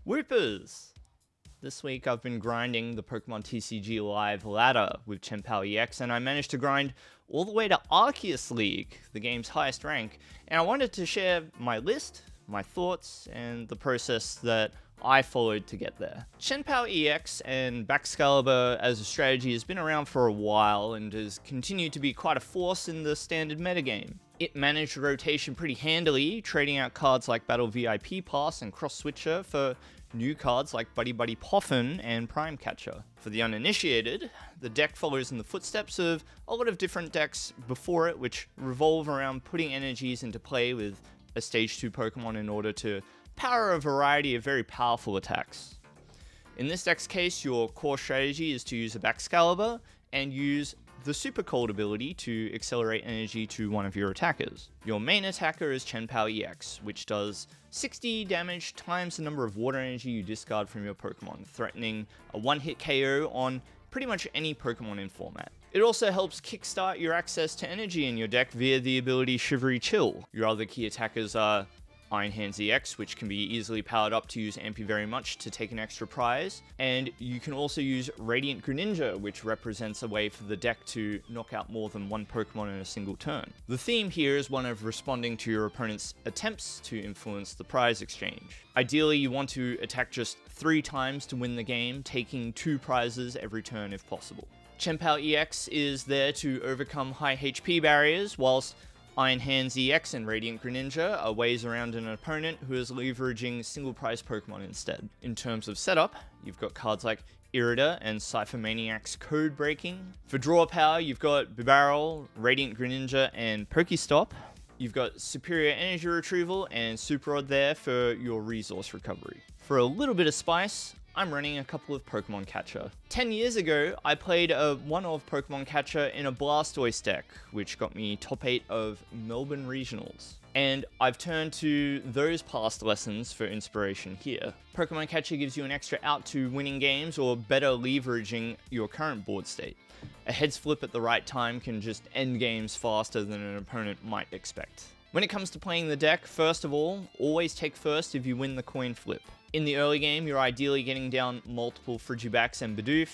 Whoopers! This week I've been grinding the Pokemon TCG Live ladder with Chien-Pao EX, and I managed to grind all the way to Arceus League, the game's highest rank, and I wanted to share my list, my thoughts, and the process that I followed to get there. Chien-Pao EX and Baxcalibur as a strategy has been around for a while and has continued to be quite a force in the standard metagame. It managed rotation pretty handily, trading out cards like Battle VIP Pass and Cross Switcher for new cards like Buddy-Buddy Poffin and Prime Catcher. For the uninitiated, the deck follows in the footsteps of a lot of different decks before it, which revolve around putting energies into play with a Stage 2 Pokemon in order to power a variety of very powerful attacks. In this deck's case, your core strategy is to use a Baxcalibur and use the Super Cold ability to accelerate energy to one of your attackers. Your main attacker is Chien-Pao EX, which does 60 damage times the number of water energy you discard from your Pokemon, threatening a one-hit KO on pretty much any Pokemon in format. It also helps kickstart your access to energy in your deck via the ability Shivery Chill. Your other key attackers are Iron Hands EX, which can be easily powered up to use Ampy very much to take an extra prize, and you can also use Radiant Greninja, which represents a way for the deck to knock out more than one Pokemon in a single turn. The theme here is one of responding to your opponent's attempts to influence the prize exchange. Ideally, you want to attack just 3 times to win the game, taking 2 prizes every turn if possible. Chien-Pao EX is there to overcome high HP barriers, whilst Iron Hands EX and Radiant Greninja are ways around an opponent who is leveraging single prize Pokemon instead. In terms of setup, you've got cards like Irida and Ciphermaniac's Codebreaking. For draw power, you've got Bibarel, Radiant Greninja, and Pokestop. You've got Superior Energy Retrieval and Super Rod there for your resource recovery. For a little bit of spice, I'm running a couple of Pokemon Catcher. 10 years ago, I played a one-of Pokemon Catcher in a Blastoise deck, which got me top 8 of Melbourne Regionals. And I've turned to those past lessons for inspiration here. Pokemon Catcher gives you an extra out to winning games or better leveraging your current board state. A heads flip at the right time can just end games faster than an opponent might expect. When it comes to playing the deck, first of all, always take first if you win the coin flip. In the early game, you're ideally getting down multiple Frigibax and Bidoof.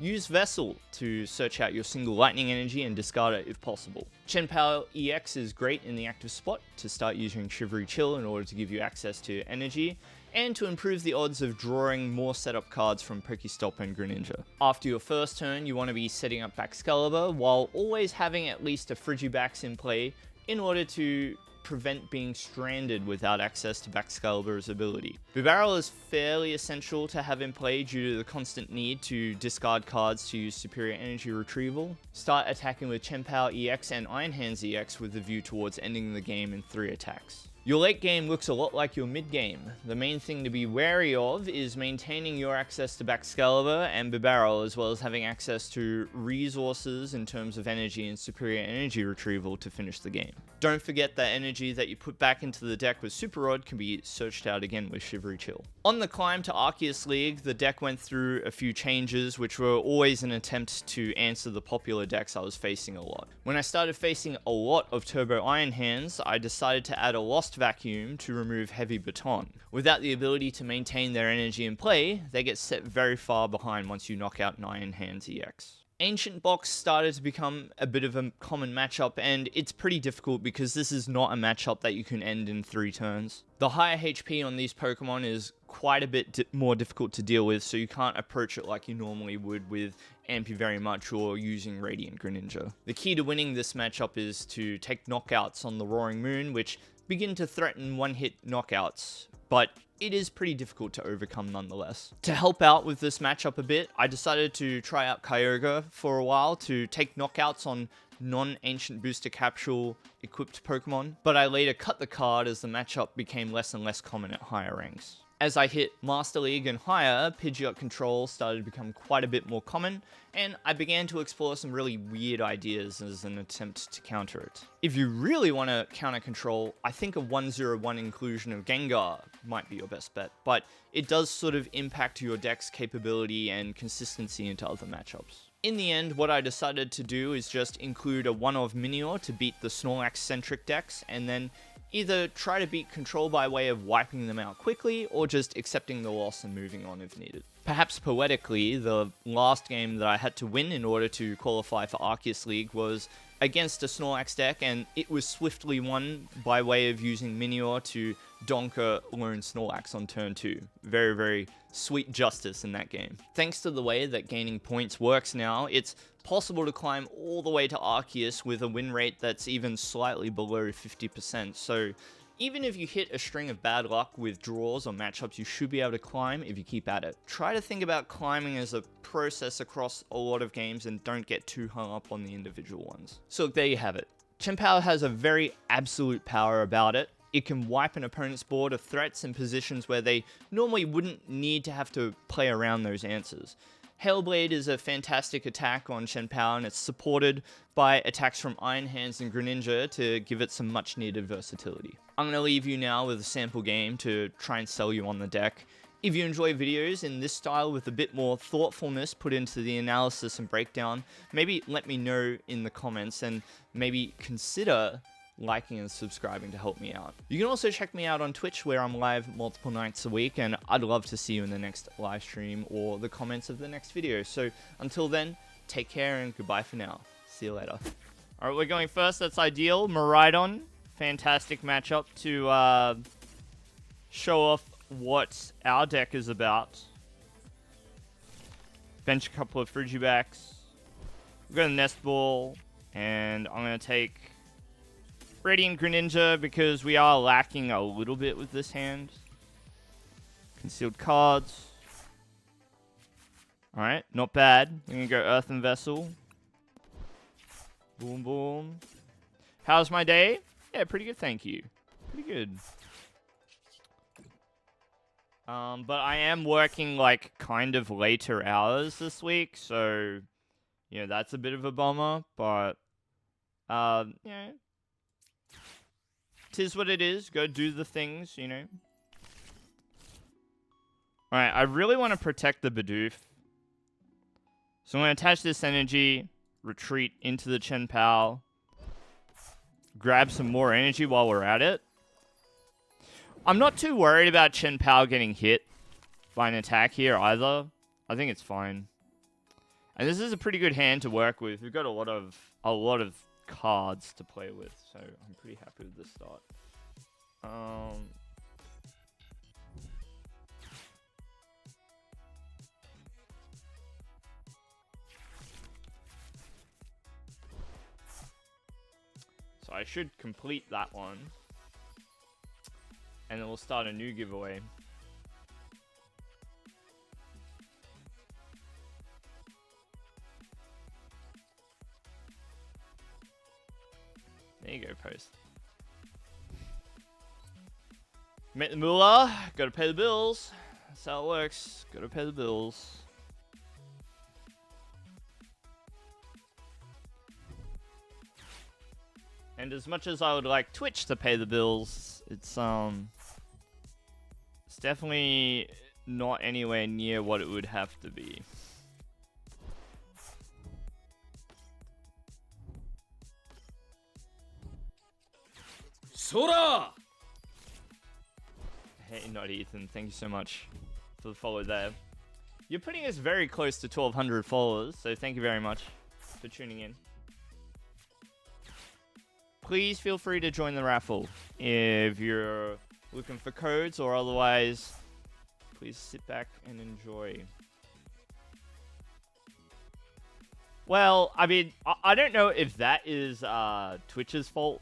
Use Vessel to search out your single lightning energy and discard it if possible. Chien-Pao EX is great in the active spot to start using Shivery Chill in order to give you access to energy, and to improve the odds of drawing more setup cards from Pokestop and Greninja. After your first turn, you want to be setting up Baxcalibur while always having at least a Frigibax in play in order to prevent being stranded without access to Baxcalibur's ability. Bibarel is fairly essential to have in play due to the constant need to discard cards to use Superior Energy Retrieval. Start attacking with Chien-Pao EX and Iron Hands EX with a view towards ending the game in 3 attacks. Your late game looks a lot like your mid game. The main thing to be wary of is maintaining your access to Baxcalibur and Bibarel, as well as having access to resources in terms of energy and Superior Energy Retrieval to finish the game. Don't forget that energy that you put back into the deck with Super Rod can be searched out again with Shivery Chill. On the climb to Arceus League, the deck went through a few changes, which were always an attempt to answer the popular decks I was facing a lot. When I started facing a lot of Turbo Iron Hands, I decided to add a Lost Vacuum to remove Heavy Baton. Without the ability to maintain their energy in play, they get set very far behind once you knock out Iron Hands EX. Ancient Box started to become a bit of a common matchup, and it's pretty difficult because this is not a matchup that you can end in 3 turns. The higher HP on these Pokemon is quite a bit more difficult to deal with, so you can't approach it like you normally would with Ampy very much or using Radiant Greninja. The key to winning this matchup is to take knockouts on the Roaring Moon, which begin to threaten one-hit knockouts, but it is pretty difficult to overcome nonetheless. To help out with this matchup a bit, I decided to try out Kyogre for a while to take knockouts on non-Ancient Booster Capsule equipped Pokemon, but I later cut the card as the matchup became less and less common at higher ranks. As I hit Master League and higher, Pidgeot control started to become quite a bit more common, and I began to explore some really weird ideas as an attempt to counter it. If you really want to counter control, I think a 1/0/1 inclusion of Gengar might be your best bet, but it does sort of impact your deck's capability and consistency into other matchups. In the end, what I decided to do is just include a one of Minior to beat the Snorlax-centric decks, and then Either try to beat control by way of wiping them out quickly, or just accepting the loss and moving on if needed. Perhaps poetically, the last game that I had to win in order to qualify for Arceus League was against a Snorlax deck, and it was swiftly won by way of using Minior to donk a lone Snorlax on turn 2. Very, very sweet justice in that game. Thanks to the way that gaining points works now, it's possible to climb all the way to Arceus with a win rate that's even slightly below 50%. So even if you hit a string of bad luck with draws or matchups, you should be able to climb if you keep at it. Try to think about climbing as a process across a lot of games and don't get too hung up on the individual ones. So look, there you have it. Chien-Pao has a very absolute power about it. It can wipe an opponent's board of threats in positions where they normally wouldn't need to have to play around those answers. Hailblade is a fantastic attack on Chien-Pao, and it's supported by attacks from Iron Hands and Greninja to give it some much needed versatility. I'm going to leave you now with a sample game to try and sell you on the deck. If you enjoy videos in this style with a bit more thoughtfulness put into the analysis and breakdown, maybe let me know in the comments, and maybe consider liking and subscribing to help me out. You can also check me out on Twitch, where I'm live multiple nights a week, and I'd love to see you in the next live stream or the comments of the next video. So until then, take care and goodbye for now. See you later. Alright, we're going first. That's ideal. Miraidon. Fantastic matchup to show off what our deck is about. Bench a couple of Frigibax. We've got a Nest Ball, and I'm going to take Radiant Greninja because we are lacking a little bit with this hand. Concealed cards. Alright, not bad. We're going to go Earthen Vessel. Boom, boom. How's my day? Yeah, pretty good, thank you. Pretty good. But I am working, like, kind of later hours this week, so, you know, that's a bit of a bummer, but, yeah. 'Tis what it is. Go do the things, you know. Alright, I really want to protect the Bidoof. So I'm going to attach this energy, retreat into the Chien-Pao, grab some more energy while we're at it. I'm not too worried about Chien-Pao getting hit by an attack here either. I think it's fine. And this is a pretty good hand to work with. We've got a lot of cards to play with, so I'm pretty happy with this start. So I should complete that one, and then we'll start a new giveaway. There you go, post. Make the moolah, gotta pay the bills. That's how it works, gotta pay the bills. And as much as I would like Twitch to pay the bills, it's definitely not anywhere near what it would have to be. Sora! Hey, not Ethan, thank you so much for the follow there. You're putting us very close to 1,200 followers, so thank you very much for tuning in. Please feel free to join the raffle if you're looking for codes, or otherwise, please sit back and enjoy. Well, I mean, I don't know if that is Twitch's fault,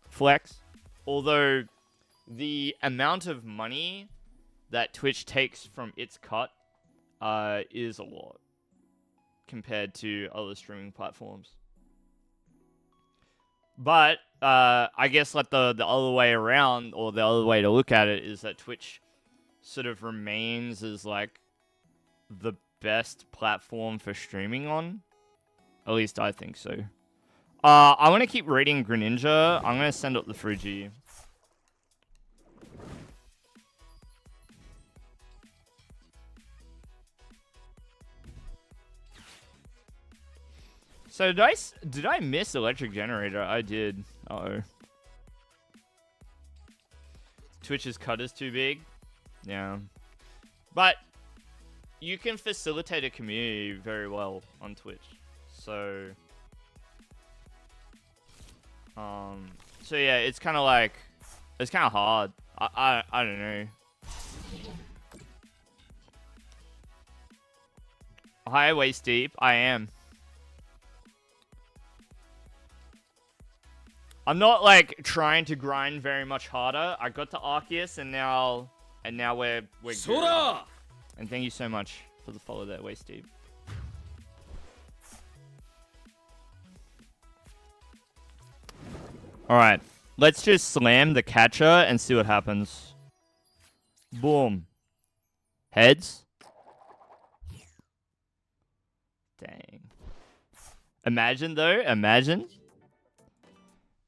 Flex. Although the amount of money that Twitch takes from its cut is a lot compared to other streaming platforms. But I guess like the other way around, or the other way to look at it, is that Twitch sort of remains as like the best platform for streaming on. At least I think so. I want to keep rating Greninja. I'm going to send up the Frigi. So did I miss Electric Generator? I did. Uh-oh. Twitch's cut is too big. Yeah. But you can facilitate a community very well on Twitch. So yeah, it's kind of like, it's kind of hard. I don't know. Hi, waist deep. I am. I'm not like trying to grind very much harder. I got to Arceus and now we're good. And thank you so much for the follow there, waist deep. All right, let's just slam the catcher and see what happens. Boom. Heads. Dang. Imagine though, imagine.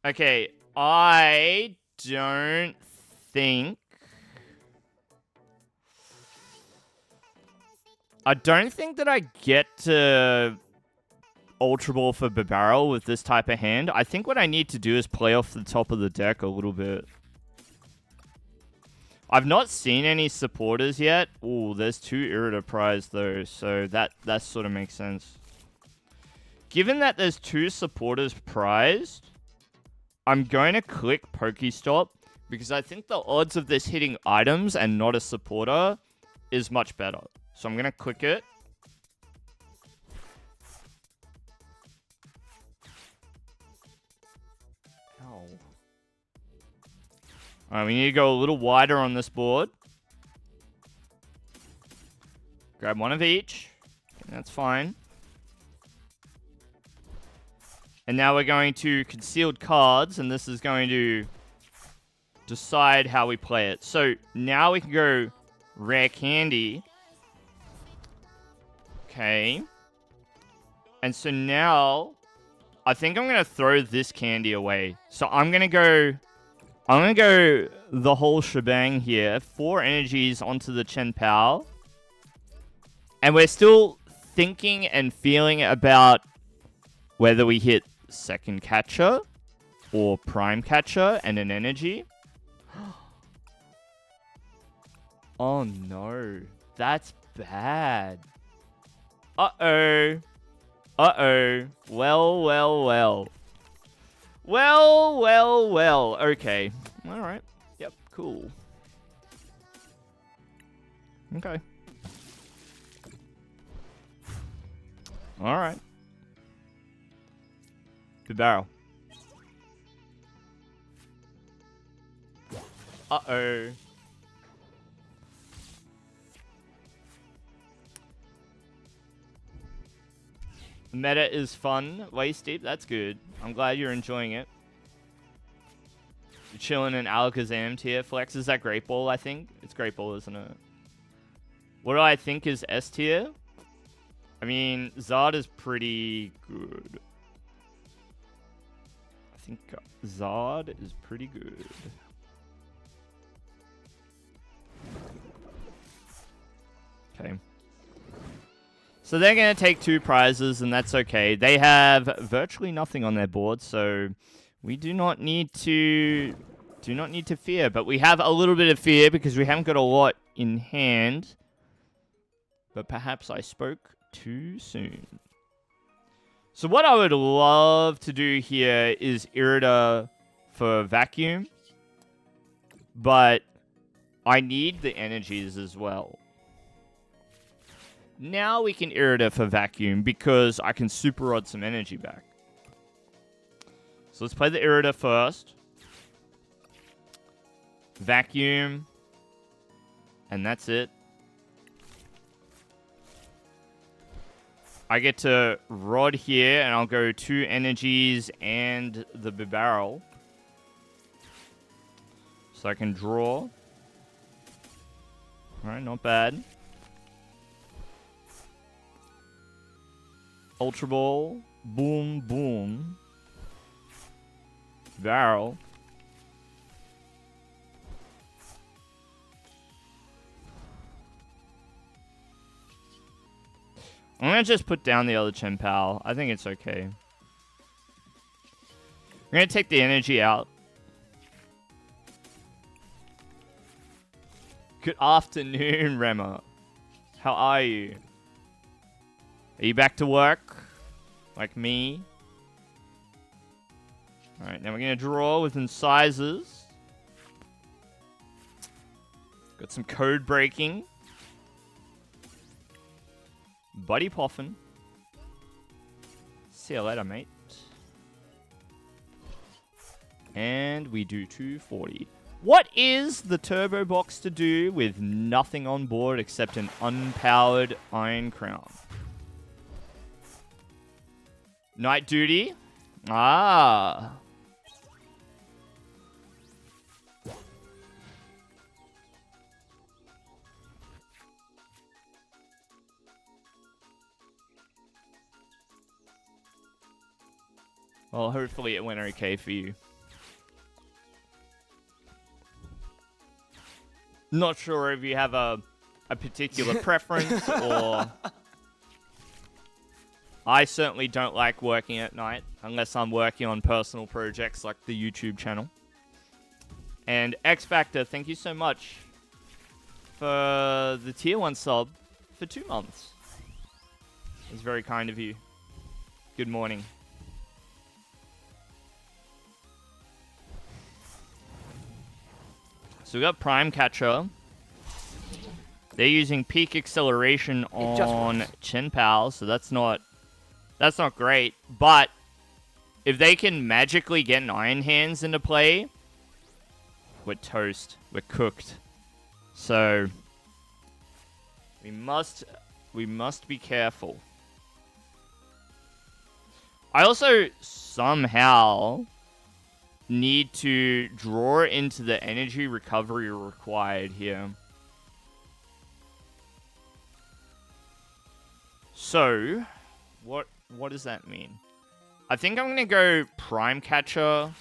Okay, I don't think that I get to Ultra Ball for Bibarel with this type of hand. I think what I need to do is play off the top of the deck a little bit. I've not seen any supporters yet. Ooh, there's 2 Irida prize though, so that sort of makes sense. Given that there's 2 supporters prized, I'm going to click Pokestop because I think the odds of this hitting items and not a supporter is much better. So I'm going to click it. Ow. Alright, we need to go a little wider on this board. Grab one of each. That's fine. And now we're going to concealed cards, and this is going to decide how we play it. So now we can go Rare Candy. Okay. And so now I think I'm going to throw this candy away. So I'm going to go the whole shebang here. 4 energies onto the Chien-Pao. And we're still thinking and feeling about whether we hit second catcher or prime catcher and an energy. Oh no, that's bad. Uh-oh. Uh-oh. Well, well, well. Well, well, well. Okay. Alright. Yep, cool. Okay. Alright. Bibarel. Uh-oh. The meta is fun. Waist deep, that's good. I'm glad you're enjoying it. You're chilling in Alakazam tier. Flex, is that Great Ball, I think? It's Great Ball, isn't it? What do I think is S tier? I mean, Zard is pretty good. I think Zard is pretty good. Okay. So they're going to take 2 prizes, and that's okay. They have virtually nothing on their board, so we do not need to fear. But we have a little bit of fear because we haven't got a lot in hand. But perhaps I spoke too soon. So what I would love to do here is Irida for Vacuum. But I need the energies as well. Now we can Irida for Vacuum because I can super rod some energy back. So let's play the Irida first. Vacuum. And that's it. I get to rod here, and I'll go 2 energies and the Bibarel. So I can draw. Alright, not bad. Ultra Ball. Boom, boom. Barrel. I'm going to just put down the other Chien-Pao. I think it's okay. I'm going to take the energy out. Good afternoon, Rema. How are you? Are you back to work? Like me? Alright, now we're going to draw with incisors. Got some code breaking. Buddy Poffin. See you later, mate. And we do 240. What is the turbo box to do with nothing on board except an unpowered Iron Crown? Night duty? Ah. Well, hopefully it went okay for you. Not sure if you have a particular preference or... I certainly don't like working at night unless I'm working on personal projects like the YouTube channel. And X Factor, thank you so much for the tier 1 sub for 2 months. It's very kind of you. Good morning. So we got Prime Catcher. They're using peak acceleration on Chien-Pao, so that's not great. But if they can magically get an Iron Hands into play, we're toast. We're cooked. So we must be careful. I also somehow need to draw into the energy recovery required here. So, what does that mean? I think I'm going to go Prime Catcher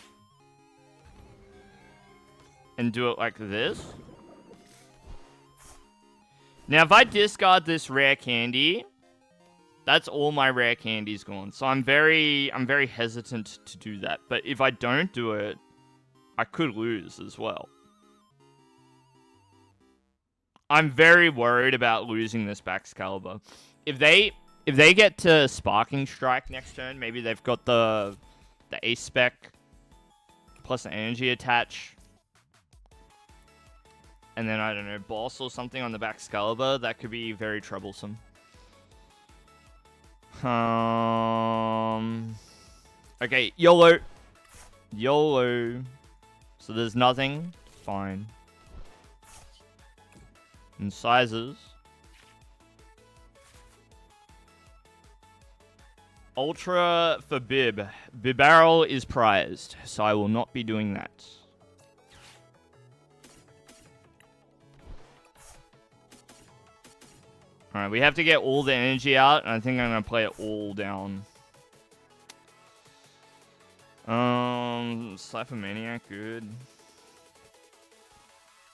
and do it like this. Now, if I discard this rare candy, that's all my rare candies gone. So I'm very hesitant to do that. But if I don't do it, I could lose as well. I'm very worried about losing this Baxcalibur. If they get to Sparking Strike next turn, maybe they've got the Ace Spec plus an energy attach. And then, I don't know, Boss or something on the Baxcalibur. That could be very troublesome. Okay, YOLO. YOLO. So there's nothing. Fine. Incisors. Ultra for Bib. Bibarel is prized, so I will not be doing that. Alright, we have to get all the energy out, and I think I'm going to play it all down. Ciphermaniac, good.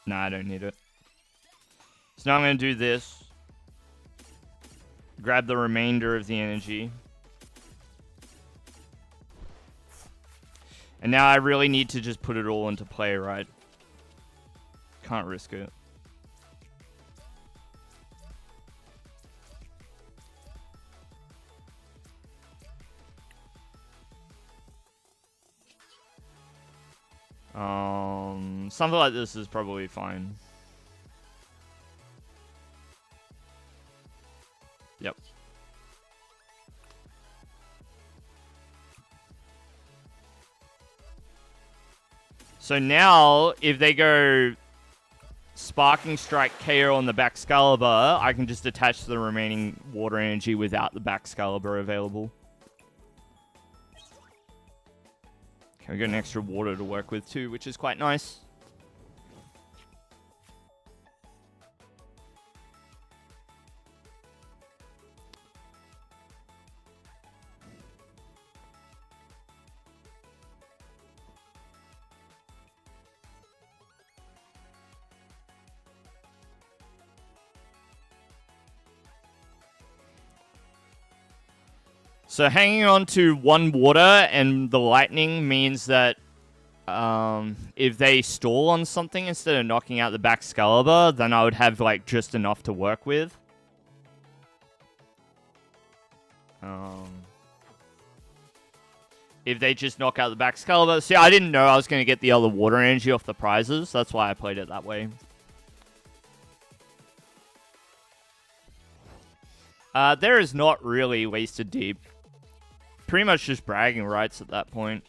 Nah, I don't need it. So now I'm going to do this. Grab the remainder of the energy. And now I really need to just put it all into play, right? Can't risk it. Something like this is probably fine. Yep. So now, if they go Sparking Strike KO on the Baxcalibur, I can just attach the remaining water energy without the Baxcalibur available. Okay, we got an extra water to work with too, which is quite nice. So hanging on to one water and the lightning means that if they stall on something instead of knocking out the Baxcalibur, then I would have, like, just enough to work with. If they just knock out the Baxcalibur... See, I didn't know I was going to get the other water energy off the prizes. That's why I played it that way. There is not really wasted deep. Pretty much just bragging rights at that point.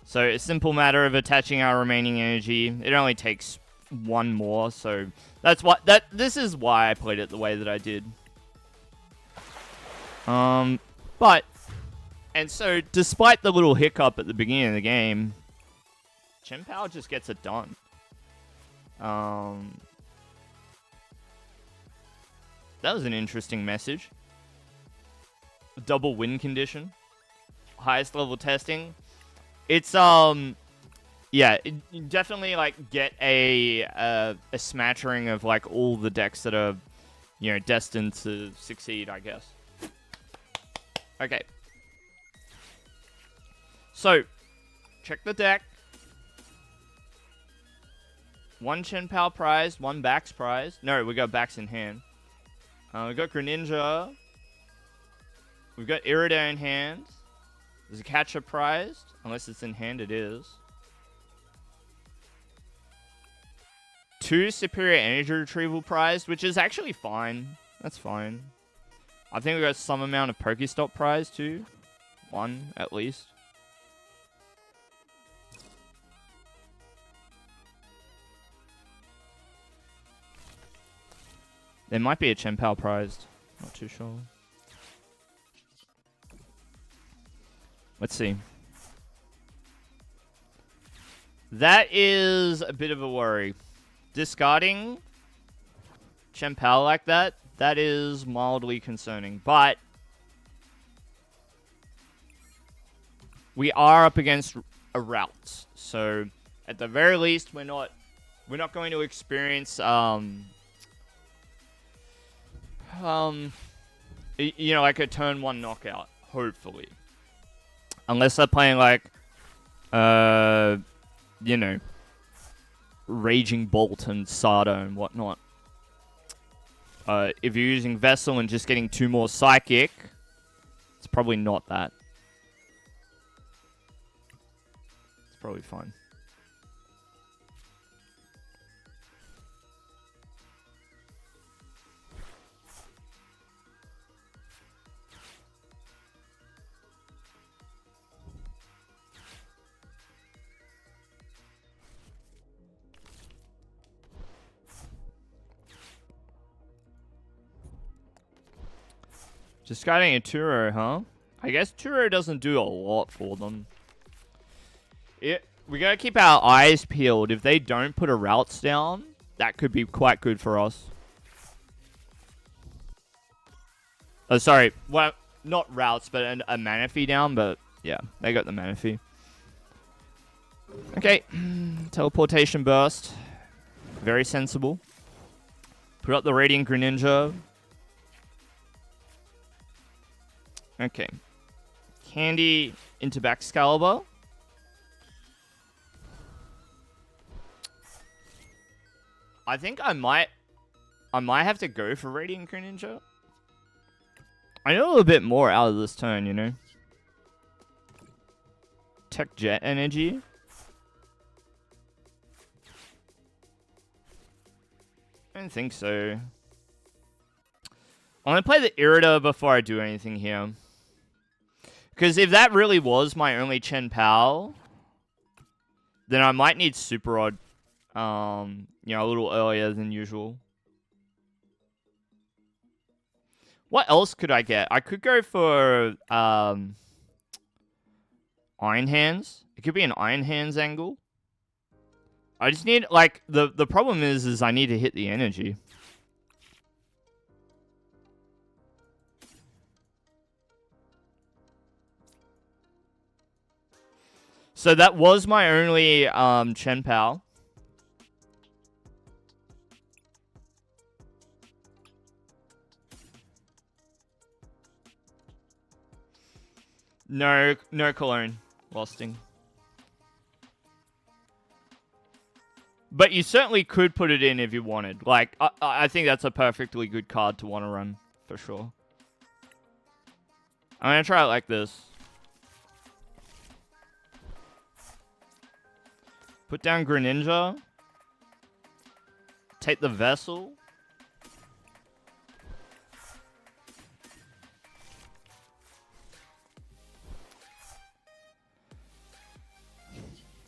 So, a simple matter of attaching our remaining energy. It only takes one more, so... That's why... This is why I played it the way that I did. But... And so, despite the little hiccup at the beginning of the game, Chien-Pao just gets it done. That was an interesting message. Double win condition. Highest level testing. It's, yeah, you definitely, like, get a smattering of, like, all the decks that are, you know, destined to succeed, I guess. Okay. So, check the deck. One Chien-Pao prize, one Bax prize. No, we got Bax in hand. We got Greninja. We've got Irida in hand. There's a catcher prized. Unless it's in hand, it is. 2 superior energy retrieval prized, which is actually fine. That's fine. I think we got some amount of Pokestop prize too. 1, at least. There might be a Chien-Pao prized. Not too sure. Let's see. That is a bit of a worry. Discarding Chien-Pao like that, that is mildly concerning. But we are up against a route. So at the very least, we're not going to experience you know, like a turn 1 knockout, hopefully. Unless they're playing like, you know, Raging Bolt and Sardo and whatnot. If you're using Vessel and just getting 2 more Psychic, it's probably not that. It's probably fine. Discarding a Turo, huh? I guess Turo doesn't do a lot for them. We gotta keep our eyes peeled. If they don't put a routes down, that could be quite good for us. Oh, sorry. Well, not routes, but a Manaphy down, but yeah, they got the Manaphy. Okay. Teleportation burst. Very sensible. Put up the Radiant Greninja. Okay. Candy into Baxcalibur. I think I might have to go for Radiant Greninja. I know a little bit more out of this turn, you know. Tech Jet Energy. I don't think so. I'm going to play the Irida before I do anything here. Because if that really was my only Chien-Pao, then I might need Super Rod, you know, a little earlier than usual. What else could I get? I could go for Iron Hands. It could be an Iron Hands angle. I just need, like, the problem is I need to hit the energy. So that was my only Chien-Pao. No cologne. Losting. But you certainly could put it in if you wanted. Like, I think that's a perfectly good card to want to run, for sure. I'm going to try it like this. Put down Greninja. Take the Vessel.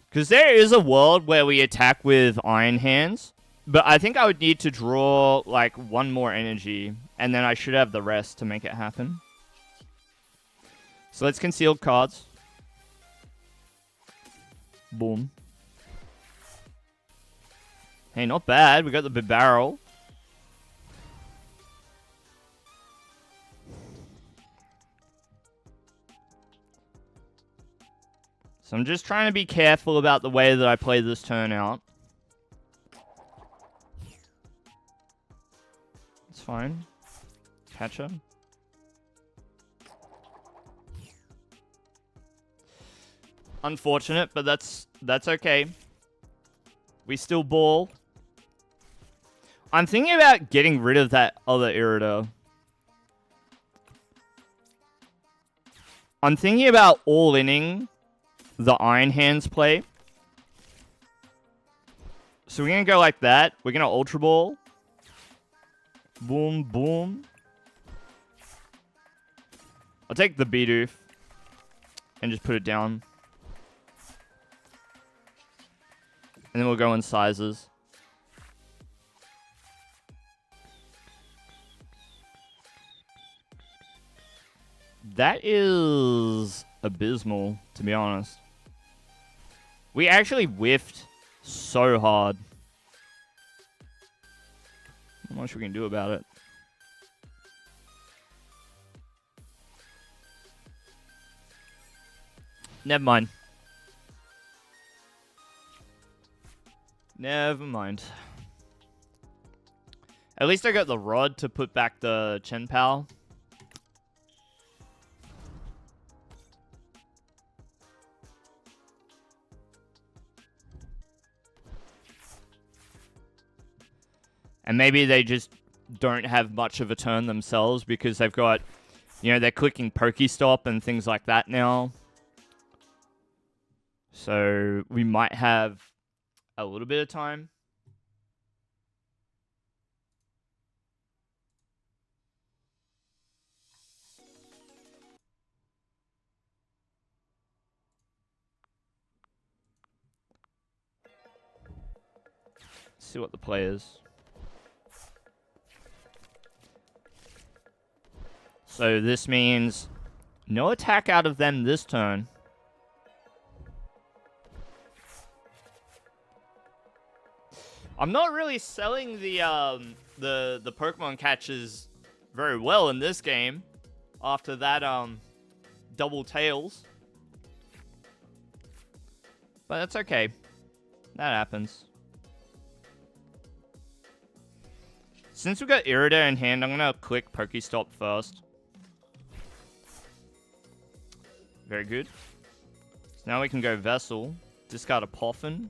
Because there is a world where we attack with Iron Hands. But I think I would need to draw, like, one more energy. And then I should have the rest to make it happen. So let's conceal cards. Boom. Hey, not bad. We got the Bibarel. So I'm just trying to be careful about the way that I play this turn out. It's fine. Catcher. Unfortunate, but that's okay. We still ball. I'm thinking about getting rid of that other Irida. I'm thinking about all-inning the Iron Hands play. So we're going to go like that. We're going to Ultra Ball. Boom, boom. I'll take the Bidoof and just put it down. And then we'll go in sizes. That is abysmal, to be honest. We actually whiffed so hard. Not much we can do about it. Never mind. Never mind. At least I got the rod to put back the Chien-Pao. And maybe they just don't have much of a turn themselves because they've got, you know, they're clicking Pokestop and things like that now. So we might have a little bit of time. Let's see what the play is. So this means no attack out of them this turn. I'm not really selling the Pokemon catches very well in this game after that double tails. But that's okay. That happens. Since we got Irida in hand, I'm gonna click Pokestop first. Very good. So now we can go Vessel. Discard a Poffin.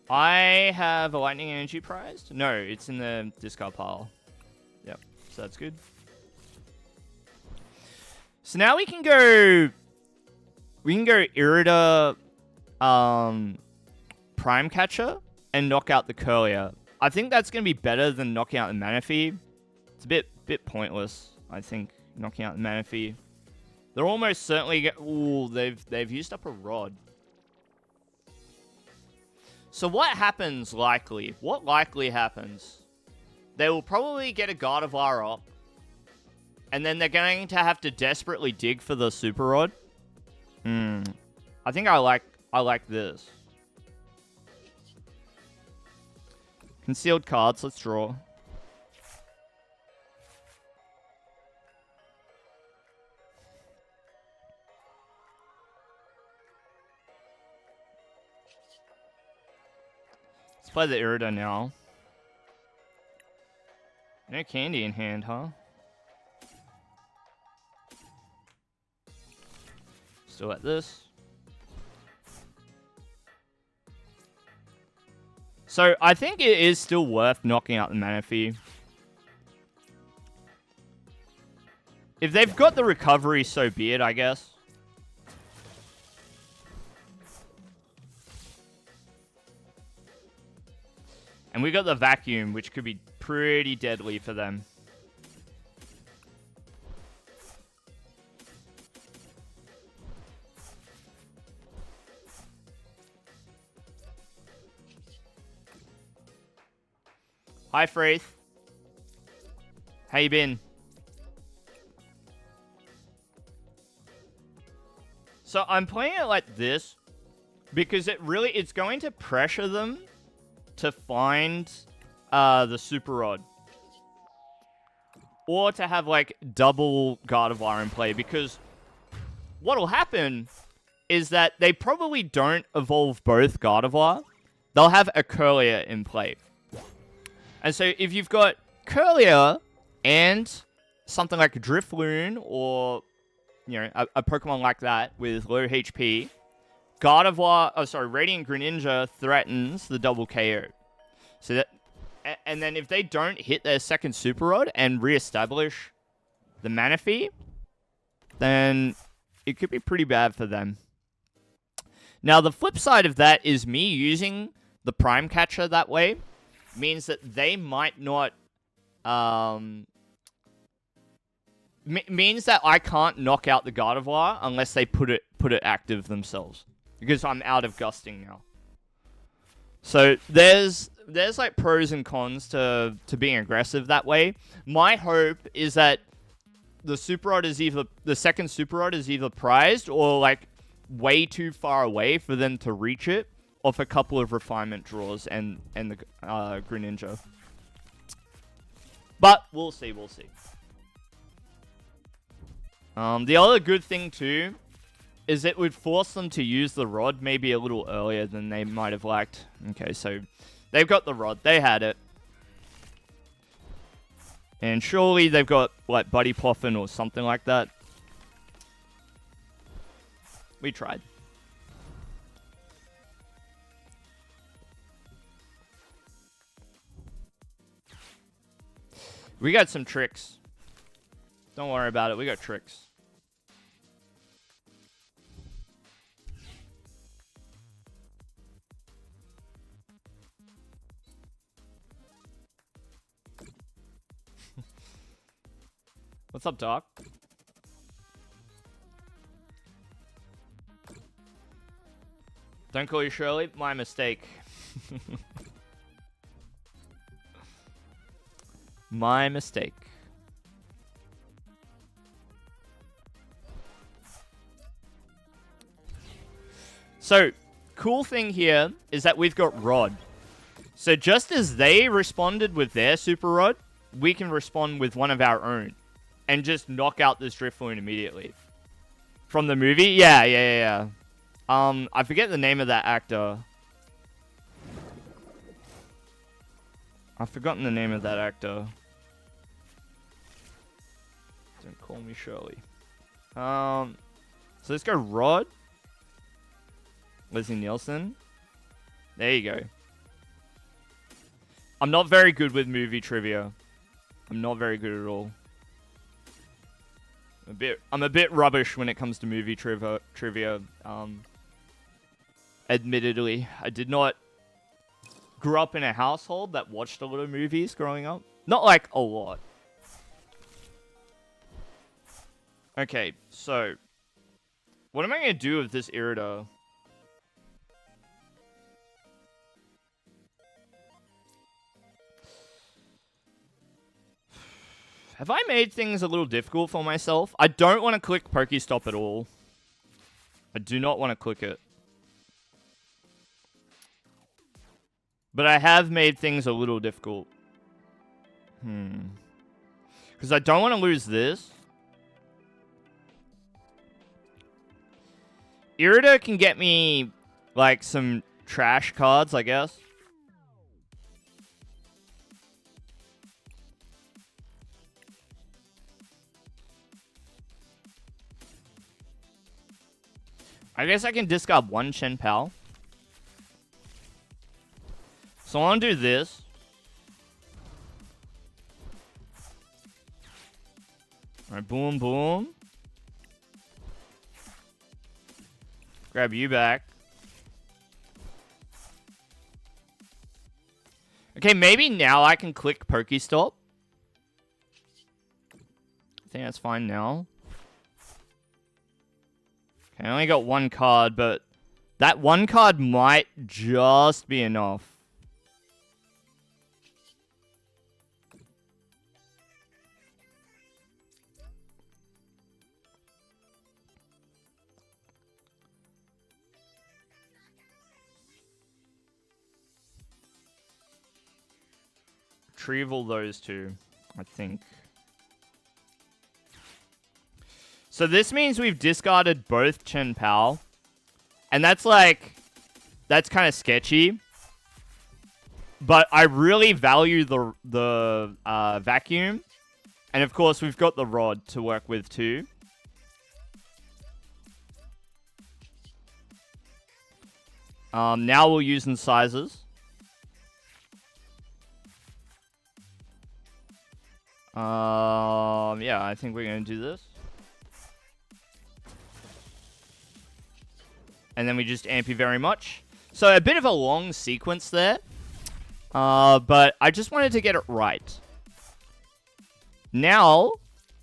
I have a Lightning Energy prized. No, it's in the discard pile. Yep, so that's good. So now we can go Irida Prime Catcher and knock out the Curlier. I think that's going to be better than knocking out the Manaphy. It's a bit pointless, I think, knocking out the Manaphy. They're almost certainly ooh, they've used up a Rod. So what happens likely? What likely happens? They will probably get a Gardevoir up. And then they're going to have to desperately dig for the Super Rod. I think I like this. Concealed cards, let's draw. Let's play the Irida now. No candy in hand, huh? Still at this. So I think it is still worth knocking out the Manaphy. If they've got the recovery, so be it, I guess. And we got the Vacuum, which could be pretty deadly for them. Hi, Freeth. How you been? So I'm playing it like this because it's going to pressure them to find the Super Rod. Or to have, like, double Gardevoir in play, because what'll happen is that they probably don't evolve both Gardevoir. They'll have a Curlier in play. And so if you've got Curlier and something like Drifloon or, you know, a Pokemon like that with low HP, Radiant Greninja threatens the double KO. So that, and then if they don't hit their second Super Rod and reestablish the Manaphy, then it could be pretty bad for them. Now, the flip side of that is me using the Prime Catcher that way means that they might not, means that I can't knock out the Gardevoir unless they put it active themselves, because I'm out of gusting now. So there's like pros and cons to being aggressive that way. My hope is that the Super Rod is the second Super Rod is either prized or like way too far away for them to reach it off a couple of refinement draws and the Greninja. But we'll see. The other good thing too is it would force them to use the Rod maybe a little earlier than they might have liked. Okay, so they've got the Rod. They had it. And surely they've got, like, Buddy Poffin or something like that. We tried. We got some tricks. Don't worry about it. We got tricks. What's up, Doc? Don't call you Shirley. My mistake. My mistake. So, cool thing here is that we've got Rod. So just as they responded with their Super Rod, we can respond with one of our own. And just knock out this Drifloon immediately. From the movie? Yeah. I forget the name of that actor. I've forgotten the name of that actor. Don't call me Shirley. So let's go Rod. Leslie Nielsen. There you go. I'm not very good with movie trivia. I'm not very good at all. I'm a bit rubbish when it comes to movie trivia. Admittedly, I did not grow up in a household that watched a lot of movies growing up. Not like a lot. Okay, so what am I going to do with this Irida? Have I made things a little difficult for myself? I don't want to click Pokestop at all. I do not want to click it. But I have made things a little difficult. Because I don't want to lose this. Irida can get me, like, some trash cards, I guess. I guess I can discard one Chien-Pao. So I want to do this. Alright, boom, boom. Grab you back. Okay, maybe now I can click Pokestop. I think that's fine now. Okay, I only got one card, but that one card might just be enough. Retrieval those two, I think. So this means we've discarded both Chien-Pao. And that's like... That's kind of sketchy. But I really value the vacuum. And of course, we've got the rod to work with too. Now we'll use incisors. Yeah, I think we're going to do this. And then we just amp you very much. So a bit of a long sequence there. But I just wanted to get it right. Now,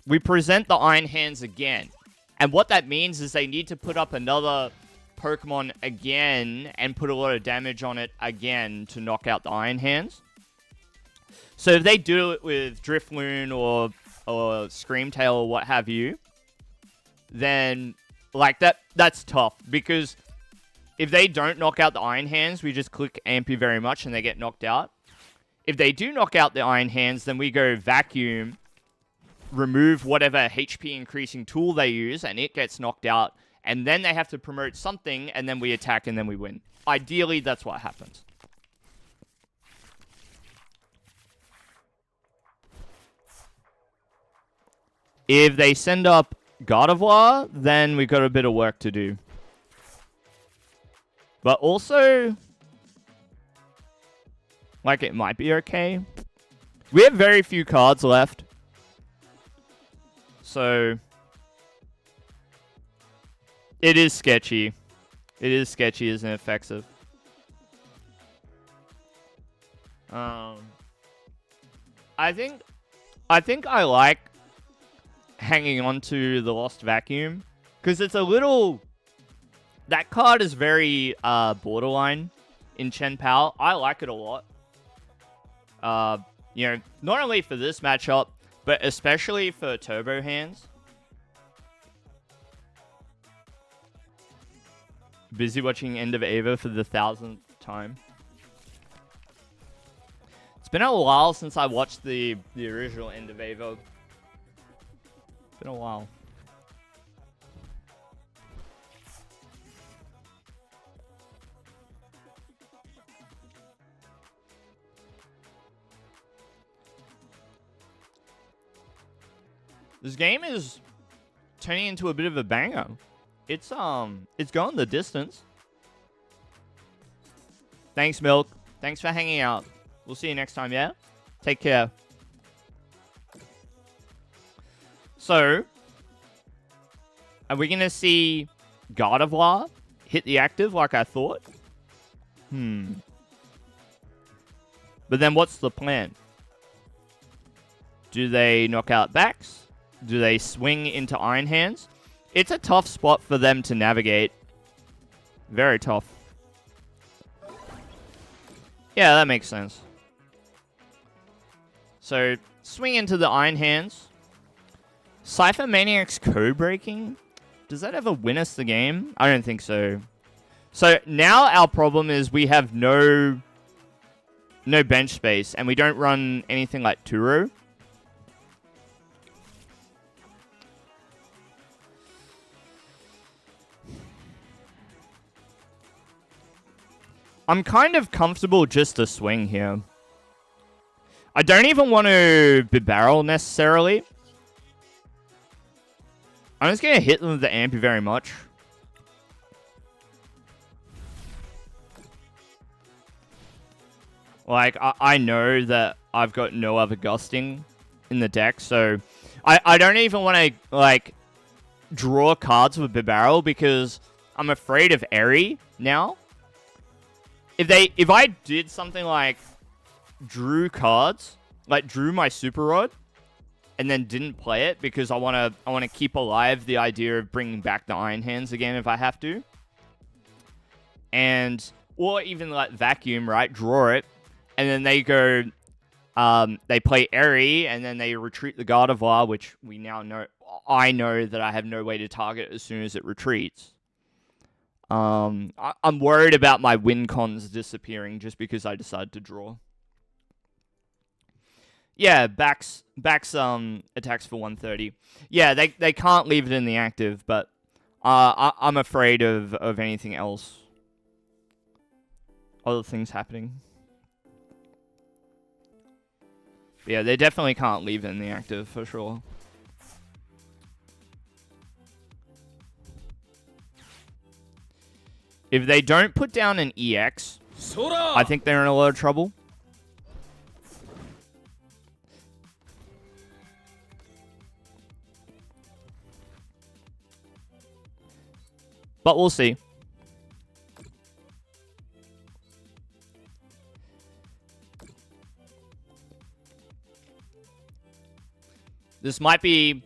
we present the Iron Hands again. And what that means is they need to put up another Pokemon again and put a lot of damage on it again to knock out the Iron Hands. So if they do it with Drifloon or Screamtail or what have you, then like that's tough, because if they don't knock out the Iron Hands, we just click amp you very much and they get knocked out. If they do knock out the Iron Hands, then we go vacuum, remove whatever HP increasing tool they use, and it gets knocked out, and then they have to promote something, and then we attack and then we win. Ideally, that's what happens. If they send up Gardevoir, then we've got a bit of work to do. But also, like, it might be okay. We have very few cards left. So, it is sketchy. It is sketchy as ineffective. I think I like hanging on to the Lost Vacuum, because it's a little... That card is very borderline in Chien-Pao. I like it a lot. You know, not only for this matchup, but especially for Turbo Hands. Busy watching End of Ava for the 1000th time. It's been a while since I watched the original End of Ava. Been a while. This game is turning into a bit of a banger. It's going the distance. Thanks, Milk. Thanks for hanging out. We'll see you next time, yeah? Take care. So, are we going to see Gardevoir hit the active like I thought? But then what's the plan? Do they knock out Bax? Do they swing into Iron Hands? It's a tough spot for them to navigate. Very tough. Yeah, that makes sense. So, swing into the Iron Hands. Ciphermaniac's Codebreaking? Does that ever win us the game? I don't think so. So, now our problem is we have no bench space, and we don't run anything like Turo. I'm kind of comfortable just to swing here. I don't even want to Bibarel necessarily. I'm just going to hit them with the Ampy very much. Like, I know that I've got no other gusting in the deck, so I don't even want to, like, draw cards with Bibarel because I'm afraid of Eri now. If I did something like drew cards, like drew my Super Rod, and then didn't play it because I want to keep alive the idea of bringing back the Iron Hands again if I have to. And, or even like Vacuum, right? Draw it. And then they go, they play Eri, and then they retreat the Gardevoir, which we now know, I know that I have no way to target as soon as it retreats. I'm worried about my win cons disappearing just because I decided to draw. Yeah, Bax attacks for 130. Yeah, they can't leave it in the active, but I'm afraid of anything else. Other things happening. Yeah, they definitely can't leave it in the active, for sure. If they don't put down an EX, I think they're in a lot of trouble. But we'll see. This might be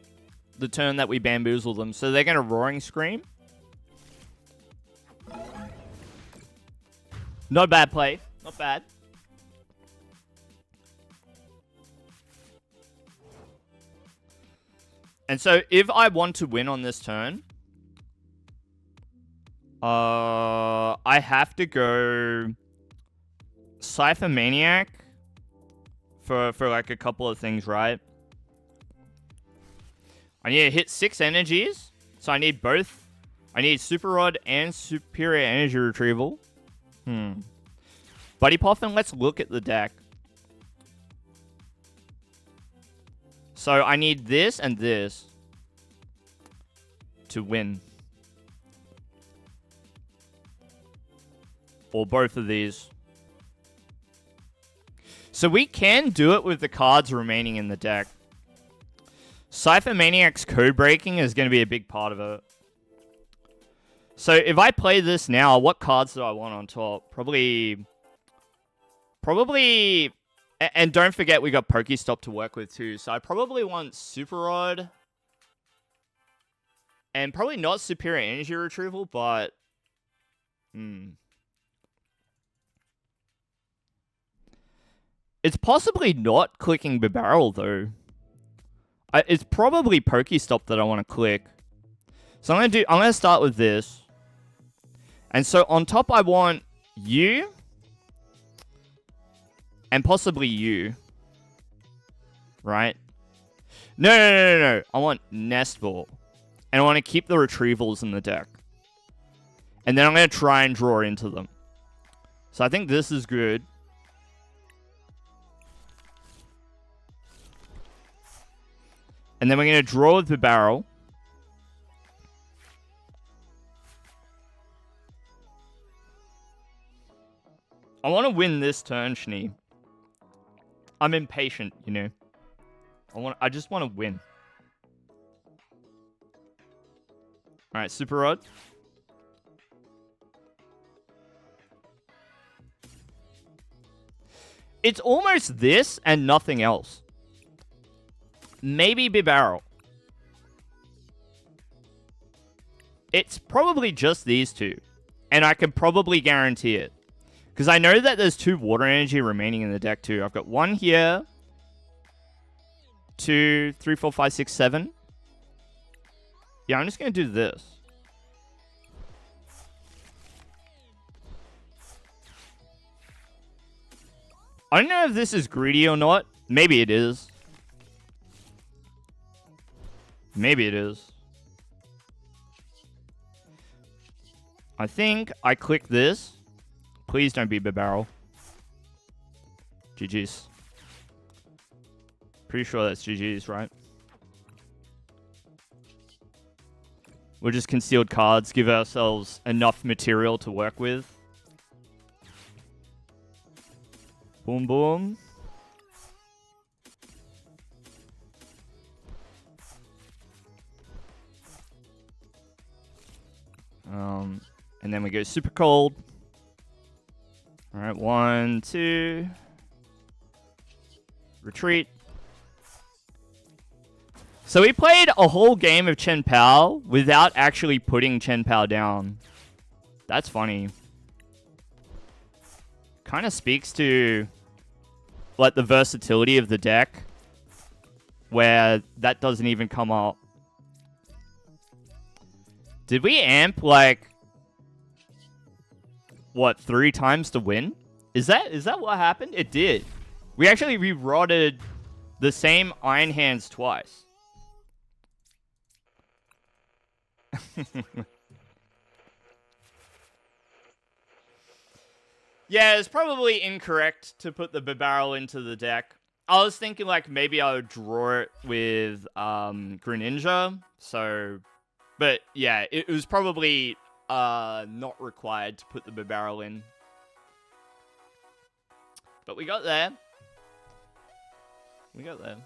the turn that we bamboozle them. So they're going to Roaring Scream. Not bad play. Not bad. And so if I want to win on this turn, I have to go Ciphermaniac for like a couple of things, right? I need to hit 6 energies, so I need both. I need Super Rod and Superior Energy Retrieval. Buddy Poffin, let's look at the deck. So I need this and this to win. Or both of these. So we can do it with the cards remaining in the deck. Ciphermaniac's Codebreaking is going to be a big part of it. So if I play this now, what cards do I want on top? Probably... And don't forget we got Pokestop to work with too. So I probably want Super Rod. And probably not Superior Energy Retrieval, but... It's possibly not clicking Bibarel though. It's probably Pokestop that I want to click. So I'm gonna start with this. And so on top I want you. And possibly you. Right? No. I want Nest Ball. And I want to keep the Retrievals in the deck. And then I'm going to try and draw into them. So I think this is good. And then we're going to draw with the barrel. I want to win this turn, Schnee. I'm impatient, you know. I just want to win. Alright, Super Rod. It's almost this and nothing else. Maybe Bibarel. It's probably just these two. And I can probably guarantee it. Because I know that there's 2 water energy remaining in the deck too. I've got 1 here. 2, 3, 4, 5, 6, 7. Yeah, I'm just going to do this. I don't know if this is greedy or not. Maybe it is. Maybe it is. I think I click this. Please don't be Bibarel. GG's. Pretty sure that's GG's, right? We'll just concealed cards, give ourselves enough material to work with. Boom, boom. And then we go super cold. All right, 1, 2. Retreat. So we played a whole game of Chien-Pao without actually putting Chien-Pao down. That's funny. Kind of speaks to like the versatility of the deck, where that doesn't even come up. Did we amp like what 3 times to win? Is that what happened? It did. We actually re-rotted the same Iron Hands twice. Yeah, it's probably incorrect to put the Bibarel into the deck. I was thinking like maybe I would draw it with Greninja. So, but yeah, it was probably not required to put the Bibarel in. But we got there. We got there.